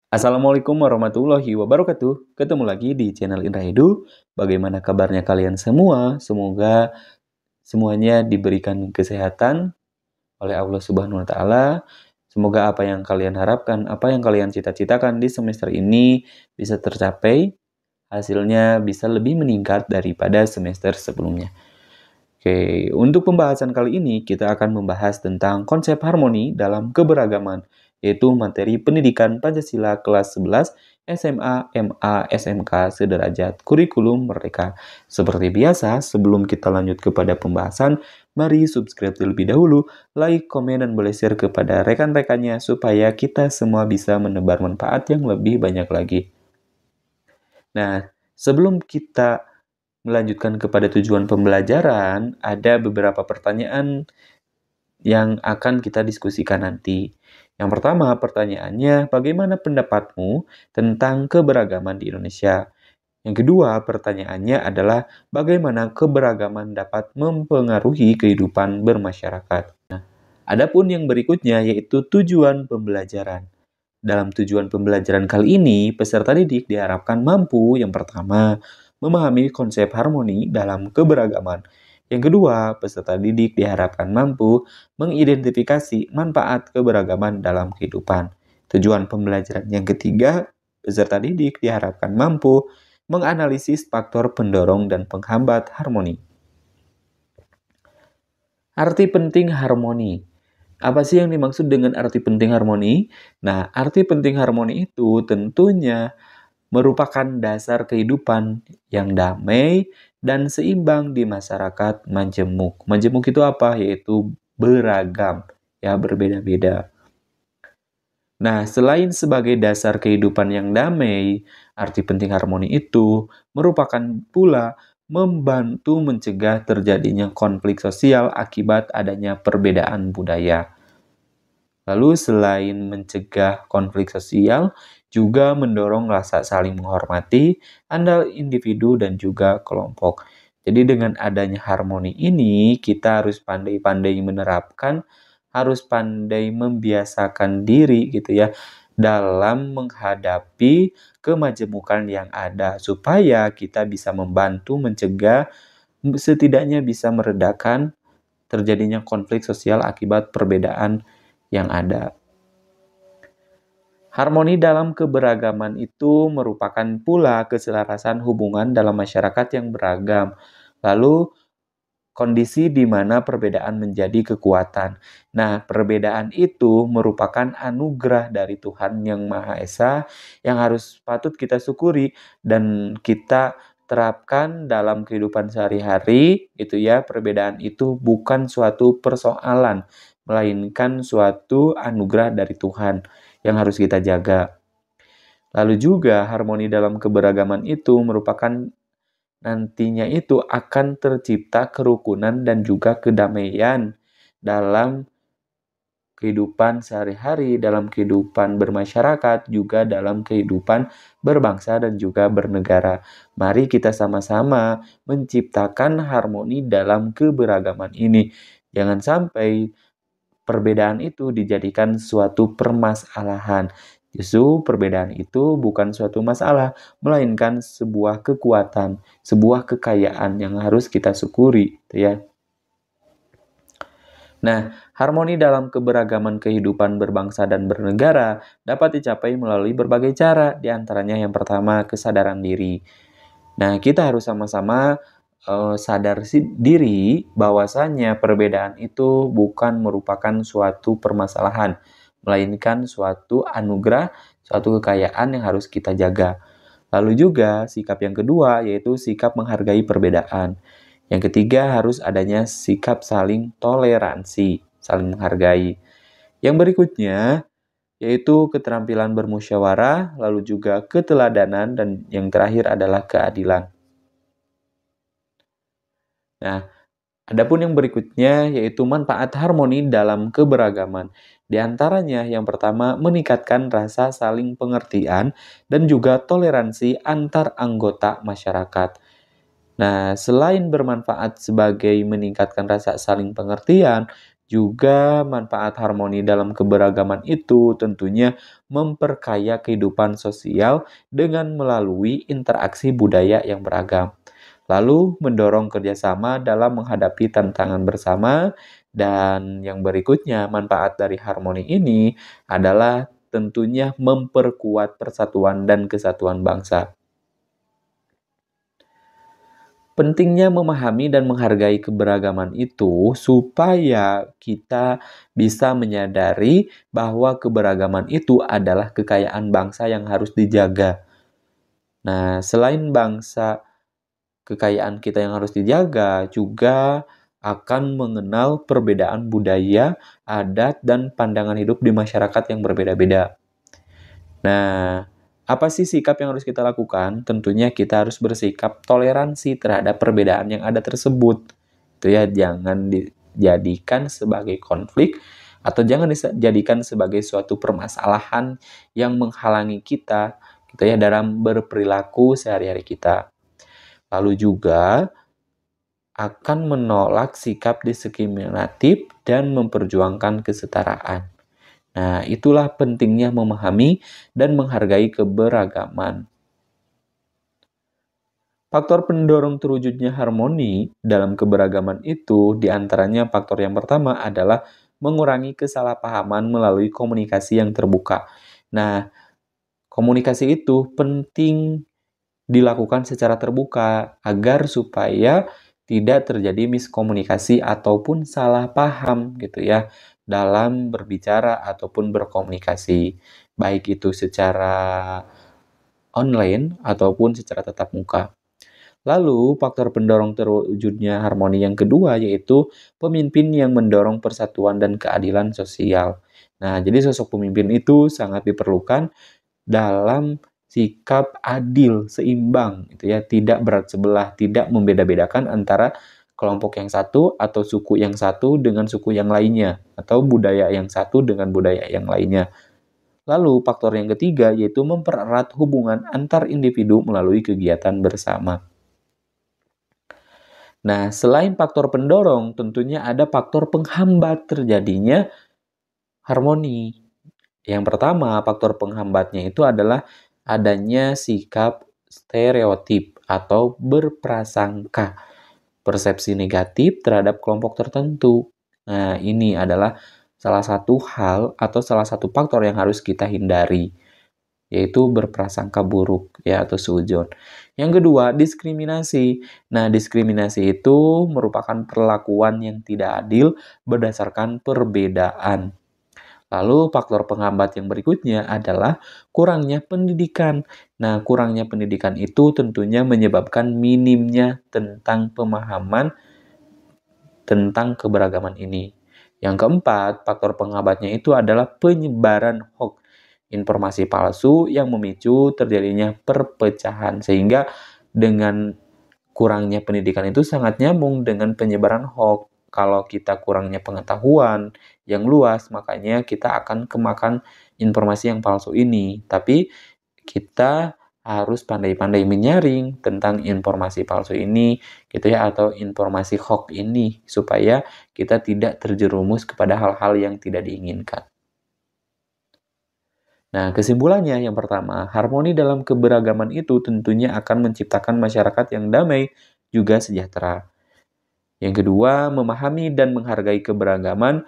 Assalamualaikum warahmatullahi wabarakatuh. Ketemu lagi di channel Indra Edu. Bagaimana kabarnya kalian semua? Semoga semuanya diberikan kesehatan oleh Allah Subhanahu wa taala. Semoga apa yang kalian harapkan, apa yang kalian cita-citakan di semester ini bisa tercapai, hasilnya bisa lebih meningkat daripada semester sebelumnya. Oke, untuk pembahasan kali ini kita akan membahas tentang konsep harmoni dalam keberagaman, yaitu materi pendidikan Pancasila kelas 11 SMA, MA, SMK sederajat kurikulum merdeka. Seperti biasa, sebelum kita lanjut kepada pembahasan, mari subscribe terlebih dahulu, like, komen, dan boleh share kepada rekan-rekannya supaya kita semua bisa menebar manfaat yang lebih banyak lagi. Nah, sebelum kita melanjutkan kepada tujuan pembelajaran, ada beberapa pertanyaan yang akan kita diskusikan nanti. Yang pertama, pertanyaannya, bagaimana pendapatmu tentang keberagaman di Indonesia? Yang kedua, pertanyaannya adalah, bagaimana keberagaman dapat mempengaruhi kehidupan bermasyarakat? Adapun yang berikutnya yaitu tujuan pembelajaran. Dalam tujuan pembelajaran kali ini, peserta didik diharapkan mampu yang pertama, memahami konsep harmoni dalam keberagaman. Yang kedua, peserta didik diharapkan mampu mengidentifikasi manfaat keberagaman dalam kehidupan. Tujuan pembelajaran yang ketiga, peserta didik diharapkan mampu menganalisis faktor pendorong dan penghambat harmoni. Arti penting harmoni. Apa sih yang dimaksud dengan arti penting harmoni? Nah, arti penting harmoni itu tentunya merupakan dasar kehidupan yang damai dan seimbang di masyarakat majemuk. Majemuk itu apa? Yaitu beragam, ya berbeda-beda. Nah, selain sebagai dasar kehidupan yang damai, arti penting harmoni itu merupakan pula membantu mencegah terjadinya konflik sosial akibat adanya perbedaan budaya. Lalu selain mencegah konflik sosial, juga mendorong rasa saling menghormati antara individu dan juga kelompok. Jadi dengan adanya harmoni ini, kita harus pandai-pandai menerapkan, harus pandai membiasakan diri gitu ya, dalam menghadapi kemajemukan yang ada, supaya kita bisa membantu mencegah, setidaknya bisa meredakan terjadinya konflik sosial akibat perbedaan yang ada. Harmoni dalam keberagaman itu merupakan pula keselarasan hubungan dalam masyarakat yang beragam. Lalu, kondisi di mana perbedaan menjadi kekuatan. Nah, perbedaan itu merupakan anugerah dari Tuhan Yang Maha Esa yang harus patut kita syukuri dan kita terapkan dalam kehidupan sehari-hari, itu ya. Perbedaan itu bukan suatu persoalan, melainkan suatu anugerah dari Tuhan yang harus kita jaga. Lalu juga harmoni dalam keberagaman itu merupakan nantinya itu akan tercipta kerukunan dan juga kedamaian dalam kehidupan sehari-hari, dalam kehidupan bermasyarakat, juga dalam kehidupan berbangsa dan juga bernegara. Mari kita sama-sama menciptakan harmoni dalam keberagaman ini. Jangan sampai perbedaan itu dijadikan suatu permasalahan. Justru perbedaan itu bukan suatu masalah, melainkan sebuah kekuatan, sebuah kekayaan yang harus kita syukuri, ya. Nah, harmoni dalam keberagaman kehidupan berbangsa dan bernegara dapat dicapai melalui berbagai cara, di antaranya yang pertama kesadaran diri. Nah, kita harus sama-sama sadar diri bahwasannya perbedaan itu bukan merupakan suatu permasalahan, melainkan suatu anugerah, suatu kekayaan yang harus kita jaga. Lalu juga sikap yang kedua yaitu sikap menghargai perbedaan. Yang ketiga harus adanya sikap saling toleransi, saling menghargai. Yang berikutnya yaitu keterampilan bermusyawarah, lalu juga keteladanan, dan yang terakhir adalah keadilan. Nah, adapun yang berikutnya yaitu manfaat harmoni dalam keberagaman. Di antaranya yang pertama meningkatkan rasa saling pengertian dan juga toleransi antar anggota masyarakat. Nah, selain bermanfaat sebagai meningkatkan rasa saling pengertian, Juga manfaat harmoni dalam keberagaman itu tentunya memperkaya kehidupan sosial dengan melalui interaksi budaya yang beragam. Lalu mendorong kerjasama dalam menghadapi tantangan bersama, dan yang berikutnya manfaat dari harmoni ini adalah tentunya memperkuat persatuan dan kesatuan bangsa. Pentingnya memahami dan menghargai keberagaman itu supaya kita bisa menyadari bahwa keberagaman itu adalah kekayaan bangsa yang harus dijaga. Nah, selain kekayaan kita yang harus dijaga, juga akan mengenal perbedaan budaya, adat, dan pandangan hidup di masyarakat yang berbeda-beda. Nah, apa sih sikap yang harus kita lakukan? Tentunya kita harus bersikap toleransi terhadap perbedaan yang ada tersebut. Itu ya, jangan dijadikan sebagai konflik atau jangan dijadikan sebagai suatu permasalahan yang menghalangi kita gitu ya dalam berperilaku sehari-hari kita. Lalu juga akan menolak sikap diskriminatif dan memperjuangkan kesetaraan. Nah, itulah pentingnya memahami dan menghargai keberagaman. Faktor pendorong terwujudnya harmoni dalam keberagaman itu, diantaranya faktor yang pertama adalah mengurangi kesalahpahaman melalui komunikasi yang terbuka. Nah, komunikasi itu penting dilakukan secara terbuka agar supaya tidak terjadi miskomunikasi ataupun salah paham gitu ya dalam berbicara ataupun berkomunikasi, baik itu secara online ataupun secara tatap muka. Lalu, faktor pendorong terwujudnya harmoni yang kedua yaitu pemimpin yang mendorong persatuan dan keadilan sosial. Nah, jadi sosok pemimpin itu sangat diperlukan dalam sikap adil, seimbang, gitu ya, tidak berat sebelah, tidak membeda-bedakan antara kelompok yang satu atau suku yang satu dengan suku yang lainnya, atau budaya yang satu dengan budaya yang lainnya. Lalu, faktor yang ketiga yaitu mempererat hubungan antar individu melalui kegiatan bersama. Nah, selain faktor pendorong, tentunya ada faktor penghambat terjadinya harmoni. Yang pertama, faktor penghambatnya itu adalah adanya sikap stereotip atau berprasangka, persepsi negatif terhadap kelompok tertentu. Nah, ini adalah salah satu hal atau salah satu faktor yang harus kita hindari, yaitu berprasangka buruk ya atau suudzon. Yang kedua, diskriminasi. Nah, diskriminasi itu merupakan perlakuan yang tidak adil berdasarkan perbedaan. Lalu faktor penghambat yang berikutnya adalah kurangnya pendidikan. Nah, kurangnya pendidikan itu tentunya menyebabkan minimnya tentang pemahaman tentang keberagaman ini. Yang keempat, faktor penghambatnya itu adalah penyebaran hoax, informasi palsu yang memicu terjadinya perpecahan. Sehingga dengan kurangnya pendidikan itu sangat nyambung dengan penyebaran hoax. Kalau kita kurangnya pengetahuan yang luas, makanya kita akan kemakan informasi yang palsu ini. Tapi kita harus pandai-pandai menyaring tentang informasi palsu ini, gitu ya, atau informasi hoax ini, supaya kita tidak terjerumus kepada hal-hal yang tidak diinginkan. Nah, kesimpulannya yang pertama, harmoni dalam keberagaman itu tentunya akan menciptakan masyarakat yang damai juga sejahtera. Yang kedua, memahami dan menghargai keberagaman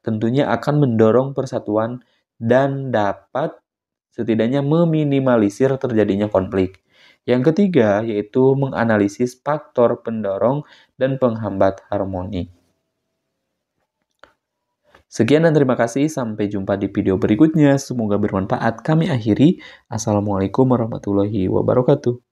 tentunya akan mendorong persatuan dan dapat setidaknya meminimalisir terjadinya konflik. Yang ketiga, yaitu menganalisis faktor pendorong dan penghambat harmoni. Sekian dan terima kasih. Sampai jumpa di video berikutnya. Semoga bermanfaat. Kami akhiri. Assalamualaikum warahmatullahi wabarakatuh.